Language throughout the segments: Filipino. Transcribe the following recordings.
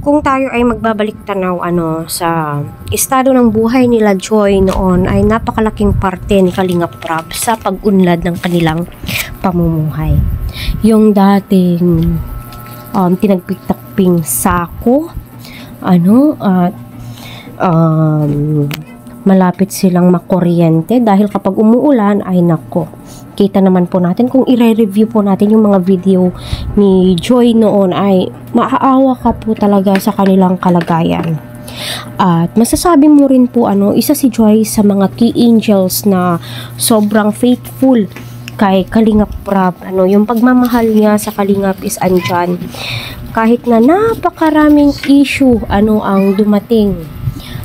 Kung tayo ay magbabalik tanaw sa estado ng buhay nila Joy noon, ay napakalaking parte ni Kalingap Prab sa pag-unlad ng kanilang pamumuhay. Yung dating tinagpiktakping sako, malapit silang makuryente dahil kapag umuulan ay nako. Kita naman po natin kung i-review po natin yung mga video ni Joy noon ay maaawa ka po talaga sa kanilang kalagayan. At masasabi mo rin po isa si Joy sa mga key angels na sobrang faithful kay Kalingap Prab. Yung pagmamahal niya sa Kalingap is andyan. Kahit na napakaraming issue ang dumating.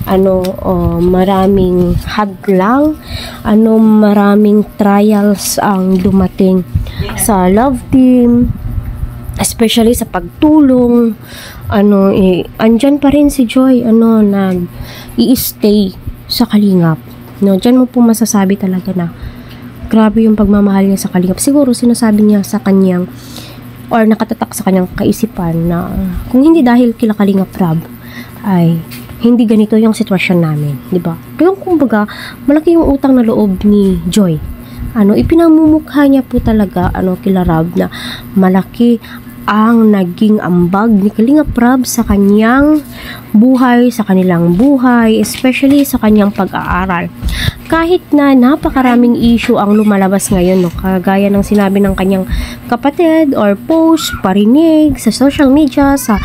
Maraming hadlang, maraming trials ang dumating sa love team, especially sa pagtulong, andyan pa rin si Joy, nag-i-stay sa Kalingap. Diyan mo po masasabi talaga na grabe yung pagmamahal niya sa Kalingap. Siguro sinasabi niya sa kanyang, or nakatatak sa kanyang kaisipan na kung hindi dahil kila Kalingap Prab, ay hindi ganito yung sitwasyon namin, di ba? Kaya kumbaga, malaki yung utang na loob ni Joy. Ipinamumukha niya po talaga kila Rab na malaki ang naging ambag ni Kalingap Prab sa kanyang buhay, sa kanilang buhay, especially sa kanyang pag-aaral. Kahit na napakaraming issue ang lumalabas ngayon, kagaya ng sinabi ng kanyang kapatid or post, parinig sa social media, sa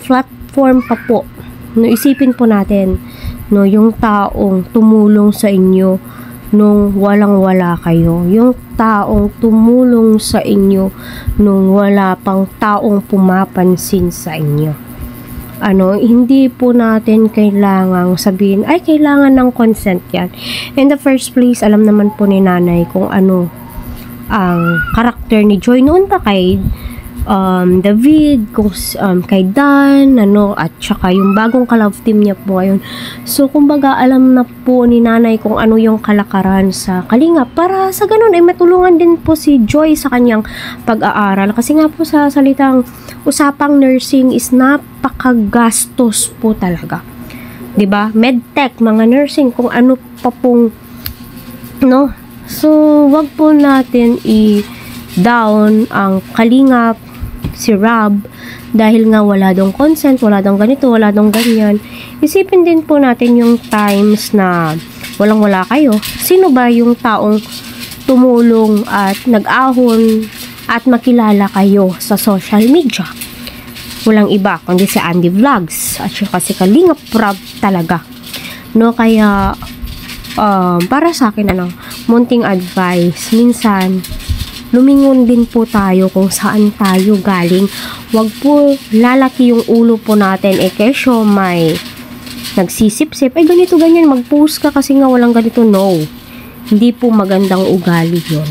platform pa po. Isipin po natin, yung taong tumulong sa inyo nung walang-wala kayo. Yung taong tumulong sa inyo nung wala pang taong pumapansin sa inyo. Hindi po natin kailangang sabihin, ay kailangan ng consent yan. In the first place, alam naman po ni nanay kung ano ang karakter ni Joy noon pa kay David, kay Dan, at saka yung bagong ka-love team niya po ngayon. So, kumbaga, alam na po ni nanay kung ano yung kalakaran sa Kalingap para sa ganun ay matulungan din po si Joy sa kanyang pag-aaral. Kasi nga po sa salitang usapang nursing is napakagastos po talaga. 'Di ba? Medtech, mga nursing, kung ano pa pong So, wag po natin i-down ang Kalingap, si Rab, dahil nga wala dong consent, wala dong ganito, wala dong ganyan. Isipin din po natin yung times na walang-wala kayo. Sino ba yung taong tumulong at nag-ahon at makilala kayo sa social media? Walang iba kundi si Andy Vlogs at saka si Kalingap Prab talaga. Kaya para sa akin munting advice, minsan lumingon din po tayo kung saan tayo galing. Wag po lalaki yung ulo po natin kesyo may nagsisip-sip, ganito ganyan, mag-post ka kasi nga walang ganito. No, hindi po magandang ugali yun.